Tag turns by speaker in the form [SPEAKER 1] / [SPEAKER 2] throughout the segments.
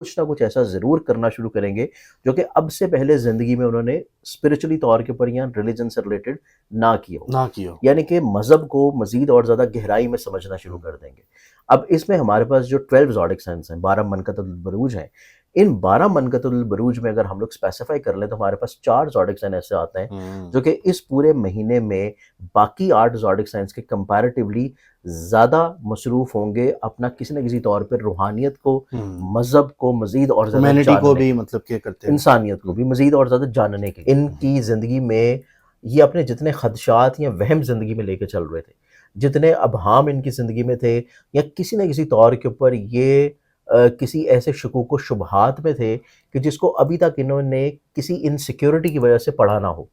[SPEAKER 1] कुछ ना कुछ ऐसा ज़रूर करना शुरू करेंगे जो कि अब से पहले ज़िंदगी में उन्होंने स्पिरिचुअली तौर के ऊपर या रिलीजन से रिलेटेड ना किया हो।
[SPEAKER 2] ना किया हो।
[SPEAKER 1] यानी कि मज़हब को मज़ीद और ज़्यादा गहराई में समझना शुरू कर देंगे। अब इसमें हमारे पास जो 12 ज़ोडिक साइन्स हैं, 12 मनक़तुल बुरूज हैं, इन 12 मनक़तुल बुरूज में अगर हम लोग स्पेसिफ़ाई कर लें तो हमारे पास 4 ज़ोडिक साइन ऐसे आते हैं
[SPEAKER 2] हुँ।
[SPEAKER 1] जो कि इस पूरे महीने में बाकी 8 ज़ोडिक साइन्स के कंपैरेटिवली ज़्यादा मसरूफ़ होंगे अपना किसी न किसी तौर पे रूहानियत को,
[SPEAKER 2] हुँ।
[SPEAKER 1] मज़हब को मज़ीद और ज़्यादा
[SPEAKER 2] ह्यूमैनिटी को
[SPEAKER 1] जानने
[SPEAKER 2] भी
[SPEAKER 1] के,
[SPEAKER 2] मतलब के करते हैं।
[SPEAKER 1] इंसानियत को
[SPEAKER 2] हुँ।
[SPEAKER 1] भी मज़ीद और ज़्यादा जानने के लिए। इनकी ज़िंदगी में ये अपने जितने ख़दशात या वहम ज़िंदगी में लेके चल रहे थे, जितने अबहाम इनकी ज़िंदगी में थे या किसी न किसी तौर के ऊपर ये किसी ऐसे शकूक व शुबहात में थे कि जिसको अभी तक इन्होंने किसी इनसिक्योरिटी की वजह से पढ़ा ना हो।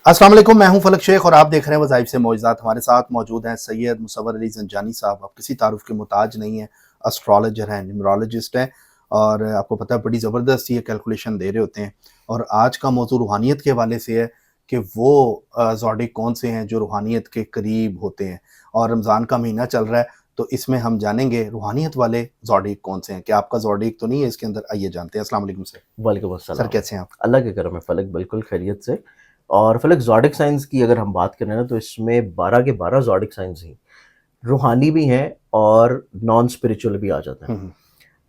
[SPEAKER 2] अस्सलाम वालेकुम, मैं हूं फलक शेख और आप देख रहे हैं वज़ाइफ से मौइज़ात। हमारे साथ मौजूद हैं सैयद मुसव्वर अली ज़ंजानी साहब। आप किसी तारुफ के मुताज नहीं हैं, एस्ट्रोलॉजर हैं, न्यूमरोलॉजिस्ट हैं और आपको पता है बड़ी ज़बरदस्त ये कैलकुलेशन दे रहे होते हैं। और आज का मौजू रूहानियत के हवाले से है कि वो ज़ोडिक कौन से हैं जो रूहानियत के करीब होते हैं। और रमज़ान का महीना चल रहा है तो इसमें हम जानेंगे रूहानियत वाले ज़ोडिक कौन से हैं। क्या आपका ज़ोडिक तो नहीं है इसके अंदर? आइए जानते हैं। अस्सलाम वालेकुम सर।
[SPEAKER 1] वालेकुम
[SPEAKER 2] सर
[SPEAKER 1] अस्सलाम।
[SPEAKER 2] कैसे हैं आप?
[SPEAKER 1] अल्लाह के करम है फ़लक, बिल्कुल खैरियत से। और फ़लक ज़ोडिक साइंस की अगर हम बात करें ना तो इसमें 12 के 12 ज़ोडिक साइंस ही रूहानी भी हैं और नॉन स्पिरिचुअल भी आ जाते हैं।
[SPEAKER 2] हुँ, हुँ।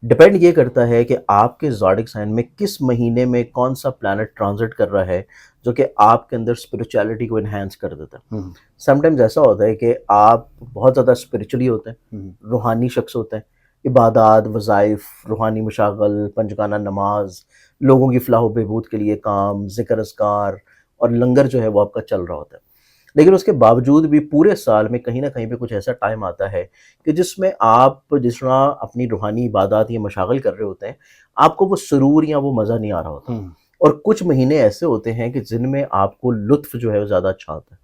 [SPEAKER 1] डिपेंड ये करता है कि आपके ज़ोडिक साइन में किस महीने में कौन-सा प्लैनेट ट्रांज़िट कर रहा है, जो कि आपके अंदर स्पिरिचुअलिटी को एनहांस कर देता है।
[SPEAKER 2] हुँ, हुँ।
[SPEAKER 1] समटाइम्स ऐसा होता है कि आप बहुत ज़्यादा स्पिरिचुअली होते हैं,
[SPEAKER 2] हुँ,
[SPEAKER 1] रूहानी शख्स होते हैं, इबादत, वज़ाइफ, रूहानी मशागल, पंजगाना नमाज़, लोगों की फ़लाह व बहबूद के लिए काम, ज़िक्र-अज़कार और लंगर जो है वो आपका चल रहा होता है। लेकिन उसके बावजूद भी पूरे साल में कहीं न कहीं पे कुछ ऐसा टाइम आता है कि जिसमें आप जिस तरह अपनी रूहानी इबादत या मशागल कर रहे होते हैं, आपको वो सुरूर या वो मज़ा नहीं आ रहा होता।
[SPEAKER 2] हुँ।
[SPEAKER 1] और कुछ महीने ऐसे होते हैं कि जिनमें आपको लुत्फ़ जो है वो ज़्यादा अच्छा आता है।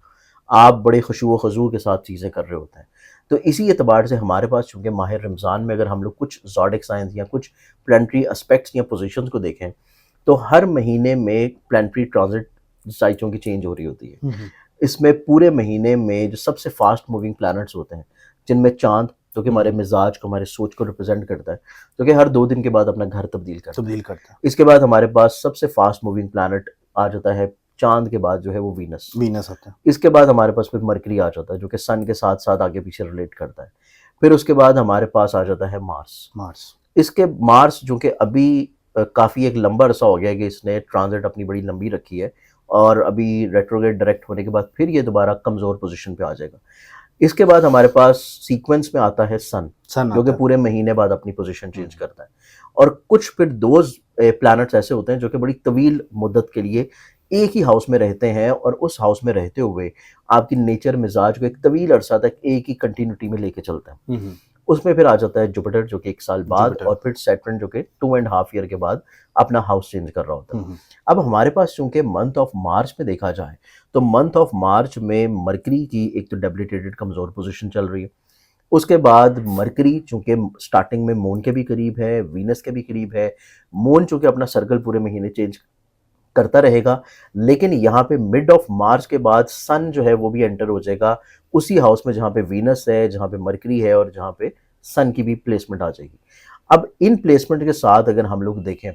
[SPEAKER 1] आप बड़े खुशू व ख़ुज़ू के साथ चीज़ें कर रहे होते हैं। तो इसी एतबार से हमारे पास चूँकि माह रमज़ान में अगर हम लोग कुछ ज़ोडिक साइंस या कुछ प्लैनेटरी एस्पेक्ट्स या पोज़ीशंस को देखें, तो हर महीने में प्लैनेटरी ट्रांज़िट साइटों की चेंज हो रही होती है।
[SPEAKER 2] हुँ, हुँ।
[SPEAKER 1] इसमें पूरे महीने में जो सबसे फ़ास्ट मूविंग प्लैनेट्स होते हैं, जिनमें चाँद जो कि हमारे
[SPEAKER 2] हुँ।
[SPEAKER 1] मिज़ाज को, हमारे सोच को रिप्रेज़ेंट करता है, जो कि हर 2 दिन के बाद अपना घर तब्दील करता है।
[SPEAKER 2] तब्दील करता है।
[SPEAKER 1] इसके बाद हमारे पास सबसे फ़ास्ट मूविंग प्लैनेट आ जाता है, चाँद के बाद जो है वो वीनस।
[SPEAKER 2] वीनस होता है।
[SPEAKER 1] इसके बाद हमारे पास फिर मरकरी आ जाता है, जो कि सन के साथ-साथ आगे-पीछे रिलेट करता है। फिर उसके बाद हमारे पास आ जाता है मार्स।
[SPEAKER 2] मार्स।
[SPEAKER 1] इसके मार्स जो कि अभी काफ़ी एक लंबा अरसा हो गया है कि इसने ट्रांज़िट अपनी बड़ी लंबी रखी है और अभी रेट्रोग्रेड डायरेक्ट होने के बाद फिर ये दोबारा कमज़ोर पोज़ीशन पे आ जाएगा। इसके बाद हमारे पास सीक्वेंस में आता है सन,
[SPEAKER 2] सन
[SPEAKER 1] जो कि
[SPEAKER 2] आता है।
[SPEAKER 1] पूरे महीने बाद अपनी पोज़ीशन
[SPEAKER 2] हुँ।
[SPEAKER 1] चेंज करता है। और कुछ फिर 2 प्लैनेट्स ऐसे होते हैं जो कि बड़ी तवील मुद्दत के लिए एक ही हाउस में रहते हैं और उस हाउस में रहते हुए आपकी नेचर मिज़ाज को एक तवील अरसा तक एक ही कंटिन्यूटी में लेके चलते हैं।
[SPEAKER 2] हुँ, हुँ।
[SPEAKER 1] उसमें फिर आ जाता है जुपिटर जो कि 1 साल बाद
[SPEAKER 2] जुपिटर।
[SPEAKER 1] और फिर सैटर्न जो कि 2 एंड हाफ ईयर के बाद अपना हाउस चेंज कर रहा होता
[SPEAKER 2] हुँ,
[SPEAKER 1] है।
[SPEAKER 2] हुँ।
[SPEAKER 1] अब हमारे पास चूँकि मंथ ऑफ मार्च में देखा जाए, तो मंथ ऑफ मार्च में मरकरी की एक तो डेबिलिटेटेड कमज़ोर पोज़ीशन चल रही है। उसके बाद मरकरी चूँकि स्टार्टिंग में मून के भी करीब है, वीनस के भी करीब है। मून चूँकि अपना सर्कल पूरे महीने चेंज करता रहेगा, लेकिन यहाँ पे मिड ऑफ मार्च के बाद सन जो है वो भी एंटर हो जाएगा उसी हाउस में जहाँ पे वीनस है, जहाँ पे मरकरी है और जहाँ पे सन की भी प्लेसमेंट आ जाएगी। अब इन प्लेसमेंट के साथ अगर हम लोग देखें,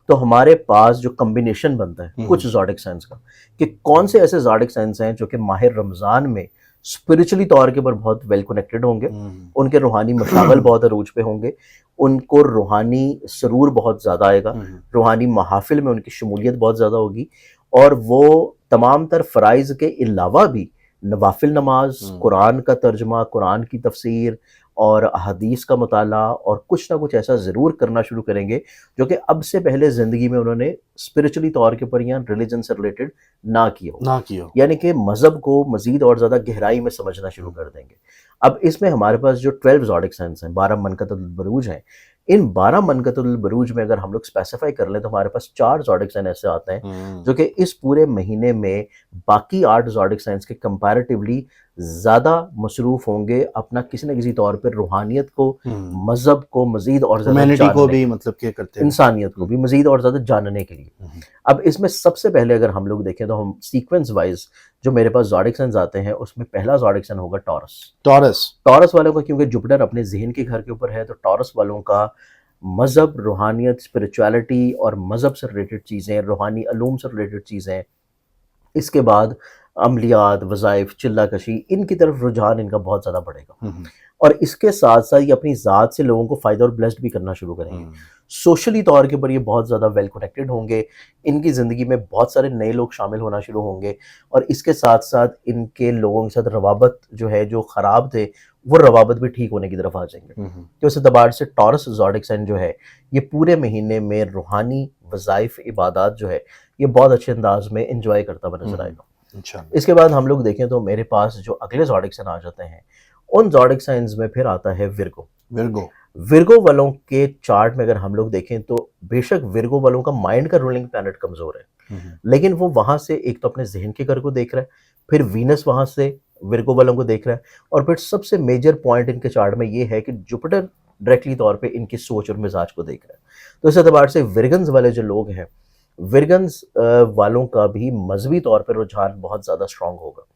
[SPEAKER 1] तो हमारे पास जो कॉम्बिनेशन बनता है
[SPEAKER 2] हुँ,
[SPEAKER 1] कुछ
[SPEAKER 2] हुँ।
[SPEAKER 1] ज़ोडिक साइन्स का, कि कौन से ऐसे ज़ोडिक साइन्स हैं जो कि माह रमज़ान में स्पिरिचुअली तौर के ऊपर बहुत वेल कनेक्टेड होंगे,
[SPEAKER 2] हुँ,
[SPEAKER 1] उनके रूहानी मशागल बहुत अरूज पे होंगे, उनको रूहानी सुरूर बहुत ज़्यादा आएगा,
[SPEAKER 2] हुँ, हुँ।
[SPEAKER 1] रूहानी महाफ़िल में उनकी शमूलियत बहुत ज़्यादा होगी और वो तमाम तर फ़राइज़ के अलावा भी नवाफ़िल नमाज़,
[SPEAKER 2] हुँ।
[SPEAKER 1] कुरान का तर्जुमा, कुरान की तफ़सीर और अहादीस का मुताला और कुछ ना कुछ ऐसा ज़रूर करना शुरू करेंगे, जो कि अब से पहले ज़िंदगी में उन्होंने स्पिरिचुअली तौर के ऊपर या रिलीजन से रिलेटेड ना किया हो।
[SPEAKER 2] ना किया हो।
[SPEAKER 1] यानी कि मज़हब को मज़ीद और ज़्यादा गहराई में समझना शुरू
[SPEAKER 2] हुँ।
[SPEAKER 1] कर देंगे। अब इसमें हमारे पास जो 12 ज़ोडिक साइन्स हैं, 12 मनक़तुल बुरूज हैं, इन 12 मनक़तुल बुरूज में अगर हम लोग स्पेसिफ़ाई कर लें तो हमारे पास 4 ज़ोडिक साइन ऐसे आते हैं,
[SPEAKER 2] हुँ।
[SPEAKER 1] जो कि इस पूरे महीने में बाकी 8 ज़ोडिक साइन्स के कंपैरेटिवली ज़्यादा मसरूफ़ होंगे अपना किसी न किसी तौर पे रूहानियत को,
[SPEAKER 2] हुँ।
[SPEAKER 1] मज़हब को मज़ीद और ज़्यादा
[SPEAKER 2] ह्यूमैनिटी को
[SPEAKER 1] जानने
[SPEAKER 2] भी
[SPEAKER 1] के,
[SPEAKER 2] मतलब के करते हैं।
[SPEAKER 1] इंसानियत को
[SPEAKER 2] हुँ,
[SPEAKER 1] भी मज़ीद और ज़्यादा जानने के लिए।
[SPEAKER 2] हुँ, हुँ।
[SPEAKER 1] अब इसमें सबसे पहले अगर हम लोग देखें तो हम सीक्वेंस वाइज़ जो मेरे पास ज़ोडिक साइन्स आते हैं, उसमें पहला ज़ोडिक साइन होगा टॉरस।
[SPEAKER 2] टॉरस।
[SPEAKER 1] टॉरस वालों का क्योंकि जुपिटर अपने ज़हन के घर के ऊपर है, तो टॉरस वालों का मज़हब, रूहानियत, स्पिरिचुअलिटी और मज़हब से रिलेटेड चीज़ें, रूहानी अलूम से रिलेटेड चीज़ें, इसके बाद अमलियात, वज़ाइफ, चिल्ला-कशी, इनकी तरफ रुझान इनका बहुत ज़्यादा बढ़ेगा।
[SPEAKER 2] हम्म,
[SPEAKER 1] और इसके साथ-साथ ये अपनी ज़ात से लोगों को फ़ायदा और ब्लेस्ड भी करना शुरू करेंगे।
[SPEAKER 2] हम्म,
[SPEAKER 1] सोशली तौर के ऊपर ये बहुत ज़्यादा वेल कनेक्टेड होंगे, इनकी ज़िंदगी में बहुत सारे नए लोग शामिल होना शुरू होंगे और इसके साथ-साथ इनके लोगों के साथ रवाबत जो है, जो ख़राब थे, वो रवाबत भी ठीक होने की तरफ आ जाएँगे। तो इस एतबार से टॉरस ज़ोडिक साइन जो है, ये पूरे महीने में रूहानी वज़ाइफ, इबादत जो है, ये बहुत अच्छे अंदाज़ में एन्जॉय करता हुआ नज़र आएगा।
[SPEAKER 2] इंशाल्लाह।
[SPEAKER 1] इसके बाद हम लोग देखें तो मेरे पास जो अगले ज़ोडिक साइन आ जाते हैं, उन ज़ोडिक साइन्स में फिर आता है विर्गो।
[SPEAKER 2] विर्गो।
[SPEAKER 1] विर्गो वालों के चार्ट में अगर हम लोग देखें तो बेशक विर्गो वालों का माइंड का रूलिंग प्लैनेट कमज़ोर है, लेकिन वो वहाँ से एक तो अपने ज़हन के घर को देख रहा है, फिर वीनस वहाँ से विर्गो वालों को देख रहा है और फिर सबसे मेजर पॉइंट इनके चार्ट में ये है कि जुपिटर डायरेक्टली तौर पे इनकी सोच और मिजाज को देख रहा है। तो इस एतबार से विर्गन्स वाले जो लोग हैं, विर्गन्स वालों का भी मजहबी तौर पर रुझान बहुत ज़्यादा स्ट्रांग होगा।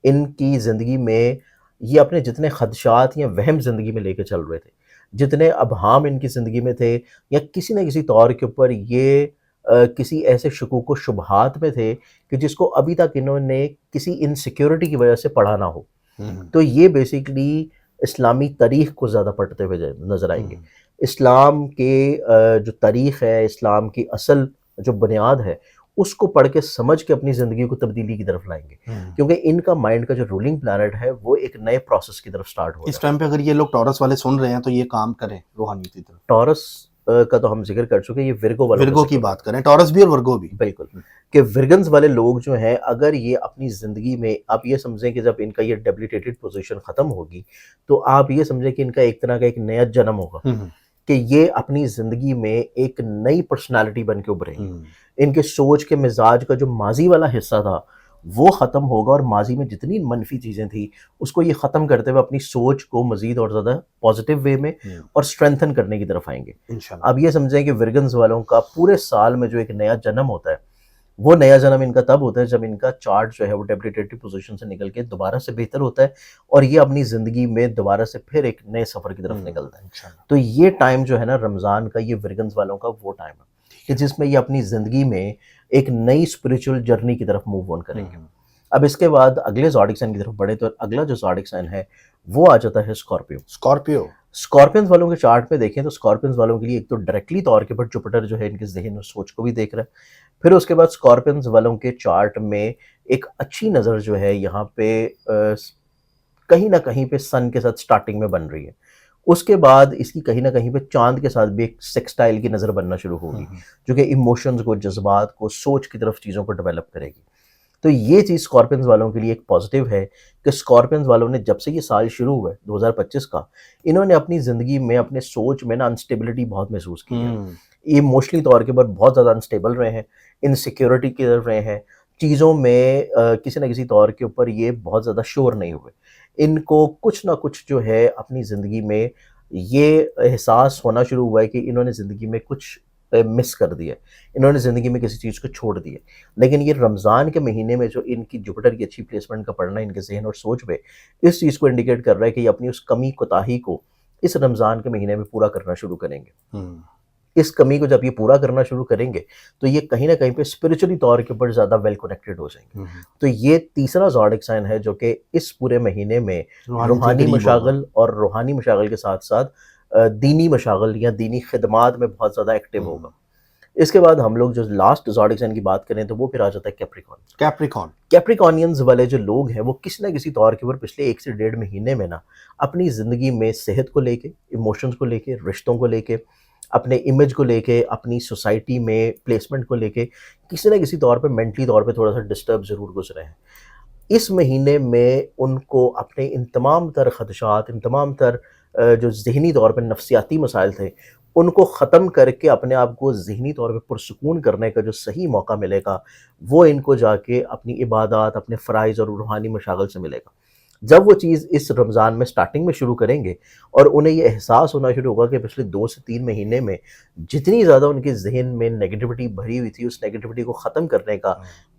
[SPEAKER 1] इनकी ज़िंदगी में ये अपने जितने ख़दशात या वहम ज़िंदगी में लेके चल रहे थे, जितने अबहाम इनकी ज़िंदगी में थे या किसी न किसी तौर के ऊपर ये किसी ऐसे शकूक व शुबहात में थे कि जिसको अभी तक इन्होंने किसी इनसिक्योरिटी की वजह से पढ़ा ना हो। तो ये बेसिकली इस्लामी तारीख़ को ज़्यादा पढ़ते हुए नज़र आएँगे। इस्लाम के जो तारीख़ है, इस्लाम की असल जो बुनियाद है, उसको पढ़ के समझ के अपनी ज़िंदगी को तब्दीली की तरफ लाएँगे। क्योंकि इनका माइंड का जो रूलिंग प्लैनेट है, वो एक नए प्रोसेस की तरफ स्टार्ट हो
[SPEAKER 2] इस
[SPEAKER 1] रहा है।
[SPEAKER 2] टाइम पे अगर ये लोग टॉरस वाले सुन रहे हैं तो ये काम करें रूहानियत की तरफ।
[SPEAKER 1] टॉरस का तो हम ज़िक्र कर चुके हैं, ये विर्गो वालों का
[SPEAKER 2] विर्गो की
[SPEAKER 1] ज़िक्र
[SPEAKER 2] बात करें, टॉरस भी और वर्गो भी।
[SPEAKER 1] बिल्कुल, कि विर्गन्स वाले लोग जो हैं, अगर ये अपनी ज़िंदगी में आप ये समझें कि जब इनका ये डेबिलिटेटेड पोज़ीशन ख़त्म होगी, तो आप ये समझें कि इनका एक तरह का एक नया जन्म होगा, कि ये अपनी ज़िंदगी में एक नई पर्सनैलिटी बन के उभरेंगे। इनके सोच के मिज़ाज का जो माज़ी वाला हिस्सा था, वो ख़त्म होगा और माज़ी में जितनी मनफ़ी चीज़ें थी, उसको ये ख़त्म करते हुए अपनी सोच को मज़ीद और ज़्यादा पॉज़िटिव वे में और स्ट्रेंथन करने की तरफ आएँगे।
[SPEAKER 2] इंशाल्लाह।
[SPEAKER 1] अब ये समझें कि विर्गन्स वालों का पूरे साल में जो एक नया जन्म होता है, वो नया जन्म इनका तब होता है जब इनका चार्ट जो है वो डेबिलिटेटिव पोजीशन से निकल के दोबारा से बेहतर होता है और ये अपनी ज़िंदगी में दोबारा से फिर एक नए सफ़र की तरफ निकलता है।
[SPEAKER 2] इंशाल्लाह।
[SPEAKER 1] तो ये टाइम जो है ना रमज़ान का, ये विर्गन्स वालों का वो टाइम है कि जिसमें ये अपनी ज़िंदगी में एक नई स्पिरिचुअल जर्नी की तरफ मूव ऑन करेंगे। अब इसके बाद अगले ज़ोडिक साइन की तरफ बढ़े तो अगला जो ज़ोडिक साइन है, वो आ जाता है स्कॉर्पियो।
[SPEAKER 2] स्कॉर्पियो।
[SPEAKER 1] स्कॉर्पियंस वालों के चार्ट में देखें तो स्कॉर्पियंस वालों के लिए एक तो डायरेक्टली तौर के ऊपर जुपिटर जो है इनके ज़हन और सोच को भी देख रहा है। फिर उसके बाद स्कॉर्पियंस वालों के चार्ट में एक अच्छी नज़र जो है यहाँ पे कहीं न कहीं पे सन के साथ स्टार्टिंग में बन रही है। उसके बाद इसकी कहीं न कहीं पे चाँद के साथ भी एक सेक्सटाइल की नज़र बनना शुरू होगी, जो कि इमोशंस को, जज़्बात को, सोच की तरफ चीज़ों को डेवलप करेगी। तो ये चीज़ स्कॉर्पियंस वालों के लिए एक पॉजिटिव है कि स्कॉर्पियंस वालों ने जब से ये साल शुरू हुआ है 2025 का, इन्होंने अपनी ज़िंदगी में, अपने सोच में ना अनस्टेबिलिटी बहुत महसूस की है। इमोशनली तौर के ऊपर बहुत ज़्यादा अनस्टेबल रहे हैं, इनसिक्योरिटी की तरफ रहे हैं, चीज़ों में किसी न किसी तौर के ऊपर ये बहुत ज़्यादा श्योर नहीं हुए। इनको कुछ ना कुछ जो है अपनी ज़िंदगी में ये एहसास होना शुरू हुआ है कि इन्होंने ज़िंदगी में कुछ मिस कर दिया है, इन्होंने ज़िंदगी में किसी चीज़ को छोड़ दिया। लेकिन ये रमज़ान के महीने में जो इनकी जुपिटर की अच्छी प्लेसमेंट का पड़ना इनके ज़हन और सोच पे, इस चीज़ को इंडिकेट कर रहा है कि ये अपनी उस कमी कोताही को इस रमज़ान के महीने में पूरा करना शुरू करेंगे। इस कमी को जब ये पूरा करना शुरू करेंगे, तो ये कहीं न कहीं पे स्पिरिचुअली तौर के ऊपर ज़्यादा वेल कनेक्टेड हो जाएँगे। तो ये तीसरा ज़ोडिक साइन है जो कि इस पूरे महीने में रूहानी मशागल और रूहानी मशागल के साथ-साथ दीनी मशागल या दीनी खिदमात में बहुत ज़्यादा एक्टिव होगा। इसके बाद हम लोग जो लास्ट ज़ोडिक साइन की बात करें तो वो फिर आ जाता है कैप्रिकॉर्न।
[SPEAKER 2] कैप्रिकॉर्न।
[SPEAKER 1] कैप्रिकॉर्नियंस वाले जो लोग हैं, वो किसी न किसी तौर के ऊपर पिछले 1 से डेढ़ महीने में ना अपनी ज़िंदगी में सेहत को लेके, इमोशंस को लेके, रिश्तों को लेके, अपने इमेज को लेके, अपनी सोसाइटी में प्लेसमेंट को लेके किसी न किसी तौर पे मेंटली तौर पे थोड़ा-सा डिस्टर्ब ज़रूर गुज़रे हैं। इस महीने में उनको अपने इन तमाम तर ख़दशात, इन तमाम तर जो ज़हनी तौर पे नफ़सियाती मसाइल थे, उनको ख़त्म करके अपने आप को ज़हनी तौर पे पुरसुकून करने का जो सही मौका मिलेगा, वो इनको जाके अपनी इबादत, अपने फ़राइज़ और रूहानी मशागल से मिलेगा। जब वो चीज़ इस रमज़ान में स्टार्टिंग में शुरू करेंगे और उन्हें ये एहसास होना शुरू होगा कि पिछले 2 से 3 महीने में जितनी ज़्यादा उनके ज़हन में नेगेटिविटी भरी हुई थी, उस नेगेटिविटी को ख़त्म करने का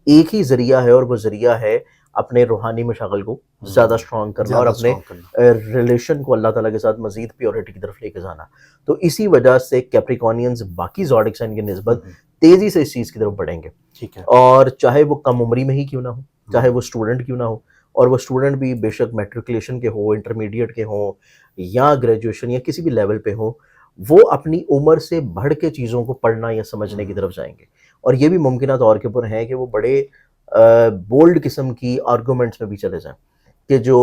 [SPEAKER 1] एक ही ज़रिया है, और वो ज़रिया है अपने रूहानी मशागल को ज़्यादा स्ट्रॉन्ग करना और
[SPEAKER 2] ज़्यादा
[SPEAKER 1] अपने
[SPEAKER 2] स्ट्रॉन्ग करना।
[SPEAKER 1] रिलेशन को अल्लाह ताला के साथ मज़ीद प्योरिटी की तरफ लेके जाना। तो इसी वजह से कैप्रिकॉर्नियंस बाकी ज़ोडिएक साइन की निस्बत तेज़ी से इस चीज़ की तरफ बढ़ेंगे।
[SPEAKER 2] ठीक है।
[SPEAKER 1] और चाहे वो कम उम्री में ही क्यों ना हो, चाहे
[SPEAKER 2] हम्म,
[SPEAKER 1] वो स्टूडेंट क्यों ना हो, और वो स्टूडेंट भी बेशक मैट्रिकुलेशन के हो, इंटरमीडिएट के हों या ग्रेजुएशन या किसी भी लेवल पे हो, वो अपनी उम्र से बढ़ के चीज़ों को पढ़ना या समझने की तरफ जाएँगे। और ये भी मुमकिना तौर के ऊपर है कि वो बड़े बोल्ड किस्म की आर्गुमेंट्स में भी चले जाएँ, कि जो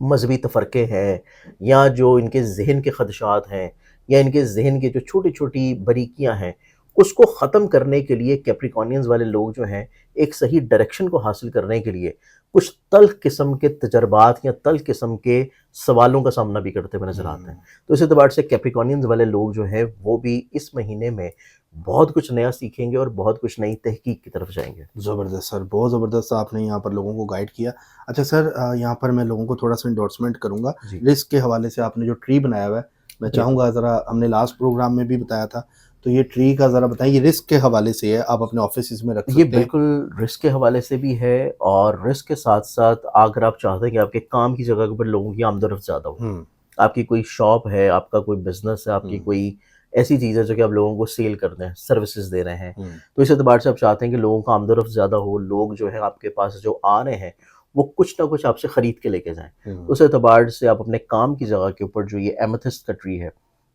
[SPEAKER 1] मज़हबी तफ़रक़े हैं, या जो इनके ज़हन के ख़दशात हैं, या इनके ज़हन की जो छोटी-छोटी बारीकियाँ हैं, उसको ख़त्म करने के लिए कैप्रिकॉर्नियंस वाले लोग जो हैं, एक सही डायरेक्शन को हासिल करने के लिए कुछ तल्ख़ किस्म के तजर्बात या तल्ख़ किस्म के सवालों का सामना भी करते हुए नज़र आते हैं। तो इस एतबार से कैप्रिकॉर्नियंस वाले लोग जो हैं, वो भी इस महीने में बहुत कुछ नया सीखेंगे और बहुत कुछ नई तहकीक की तरफ जाएँगे।
[SPEAKER 2] ज़बरदस्त सर, बहुत ज़बरदस्त आपने यहाँ पर लोगों को गाइड किया। अच्छा सर, यहाँ पर मैं लोगों को थोड़ा-सा एंडोर्समेंट करूँगा।
[SPEAKER 1] जी।
[SPEAKER 2] रिस्क के हवाले से आपने जो ट्री बनाया हुआ है, मैं
[SPEAKER 1] जी।
[SPEAKER 2] चाहूँगा ज़रा, हमने लास्ट प्रोग्राम में भी बताया था, तो ये ट्री का ज़रा बताएँ, ये रिस्क के हवाले से है, आप अपने ऑफ़िसेज़ में रख
[SPEAKER 1] ये
[SPEAKER 2] सकते हैं।
[SPEAKER 1] बिल्कुल रिस्क के हवाले से भी है, और रिस्क के साथ-साथ अगर आप चाहते हैं कि आपके काम की जगह के ऊपर लोगों की आमदोरफ़्त ज़्यादा हो,
[SPEAKER 2] हुँ,
[SPEAKER 1] आपकी कोई शॉप है, आपका कोई बिज़नेस है, आपकी
[SPEAKER 2] हुँ,
[SPEAKER 1] कोई ऐसी चीज़ है जो कि आप लोगों को सेल कर रहे हैं, सर्विसेज़ दे रहे हैं।
[SPEAKER 2] हुँ,
[SPEAKER 1] तो इस एतबार से आप चाहते हैं कि लोगों का आमदोरफ़्त ज़्यादा हो, लोग जो है आपके पास जो आ रहे हैं, वो कुछ ना कुछ आपसे खरीद के लेके जाएँ।
[SPEAKER 2] हुँ,
[SPEAKER 1] उस एतबार से आप अपने काम की जगह के ऊपर जो ये एमेथिस्ट का ट्री है,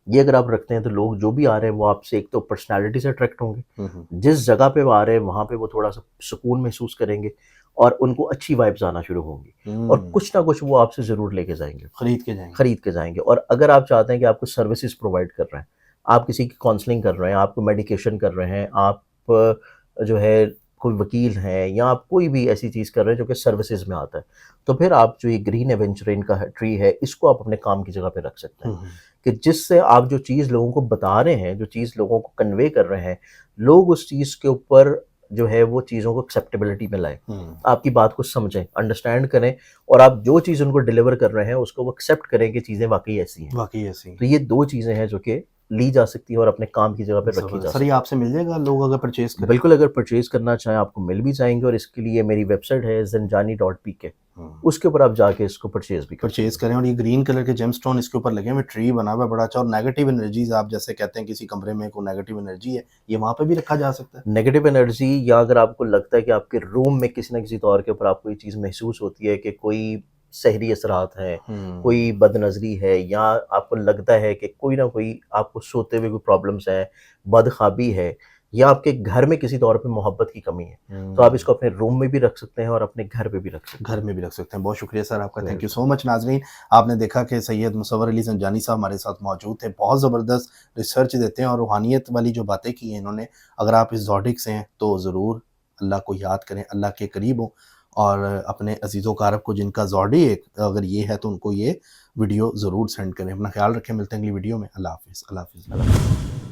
[SPEAKER 1] ये अगर आप रखते हैं, तो लोग जो भी आ रहे हैं वो आपसे एक तो पर्सनैलिटी से अट्रैक्ट होंगे,
[SPEAKER 2] हुँ, हुँ,
[SPEAKER 1] जिस जगह पे वो आ रहे हैं वहाँ पे वो थोड़ा-सा सुकून महसूस करेंगे, और उनको अच्छी वाइब्स आना शुरू होंगी, और
[SPEAKER 2] हुँ,
[SPEAKER 1] कुछ ना कुछ वो आपसे ज़रूर लेके जाएँगे।
[SPEAKER 2] खरीद के जाएँगे।
[SPEAKER 1] खरीद के जाएँगे। और अगर आप चाहते हैं कि आपको सर्विसेज़ प्रोवाइड कर रहे हैं, आप किसी की काउंसलिंग कर रहे हैं, आपको मेडिकेशन कर रहे हैं, आप जो है कोई वकील हैं, या आप कोई भी ऐसी चीज़ कर रहे हैं जो कि सर्विसेज़ में आता है, तो फिर आप जो ये ग्रीन एवेंचुरिन का है ट्री है, इसको आप अपने काम की जगह पे रख सकते हैं।
[SPEAKER 2] हुँ, हुँ,
[SPEAKER 1] कि जिससे आप जो चीज़ लोगों को बता रहे हैं, जो चीज़ लोगों को कन्वे कर रहे हैं, लोग उस चीज़ के ऊपर जो है वो चीज़ों को एक्सेप्टेबिलिटी में लाएँ।
[SPEAKER 2] हुँ,
[SPEAKER 1] आपकी बात को समझें, अंडरस्टैंड करें, और आप जो चीज़ उनको डिलीवर कर रहे हैं, उसको वो एक्सेप्ट करें कि चीज़ें वाक़ई ऐसी हैं।
[SPEAKER 2] वाक़ई ऐसे ही।
[SPEAKER 1] तो ये 2 चीज़ें हैं जो कि ली जा सकती हैं और अपने काम की जगह पे रखी जा
[SPEAKER 2] ज़बरदस्त। सर, ये
[SPEAKER 1] सकती
[SPEAKER 2] आपसे मिल जाएगा लोग अगर परचेज़
[SPEAKER 1] हैं।
[SPEAKER 2] करें?
[SPEAKER 1] बिल्कुल, अगर परचेज़ करना चाहें आपको मिल भी जाएँगे, और इसके लिए मेरी वेबसाइट है ज़ंजानी.pk,
[SPEAKER 2] हुँ।
[SPEAKER 1] उसके ऊपर आप जाके इसको परचेज़ भी कर
[SPEAKER 2] परचेज़
[SPEAKER 1] सकते हैं।
[SPEAKER 2] करें, और ये ग्रीन कलर के जेमस्टोन इसके ऊपर लगे हुए, ट्री बना हुआ है बड़ा अच्छा, और नेगेटिव एनर्जीज़, आप जैसे कहते हैं किसी कमरे में कोई नेगेटिव एनर्जी है, ये वहाँ पे भी रखा जा सकता है?
[SPEAKER 1] नेगेटिव एनर्जी, या अगर आपको लगता है कि आपके रूम में किसी न किसी तौर के ऊपर आपको ये चीज़ महसूस होती है कि कोई सहरी असरात हैं,
[SPEAKER 2] हुँ,
[SPEAKER 1] कोई बदनज़री है, या आपको लगता है कि कोई ना कोई आपको सोते हुए कोई प्रॉब्लम्स हैं, बदख़्वाबी है, या आपके घर में किसी तौर पे मोहब्बत की कमी है, तो आप
[SPEAKER 2] हुँ।
[SPEAKER 1] इसको अपने रूम में भी रख सकते हैं और अपने घर पे भी रख सकते
[SPEAKER 2] घर
[SPEAKER 1] हैं।
[SPEAKER 2] में भी रख सकते हैं। बहुत शुक्रिया सर आपका, thank you
[SPEAKER 1] welcome.
[SPEAKER 2] So much. नाज़रीन, आपने देखा कि सैयद मुसव्वर अली ज़ंजानी साहब हमारे साथ मौजूद थे। बहुत ज़बरदस्त रिसर्च देते हैं, और रूहानियत वाली जो बातें की हैं इन्होंने, अगर आप इस ज़ोडिक से हैं तो ज़रूर अल्लाह को याद करें, अल्लाह के करीब हों, और अपने अज़ीज़ व अक़ारब को जिनका ज़ोडिक अगर ये है तो उनको ये वीडियो ज़रूर सेंड करें। अपना ख़्याल रखें, मिलते हैं अगली वीडियो में। अल्लाह हाफ़िज़, अल्लाह हाफ़िज़।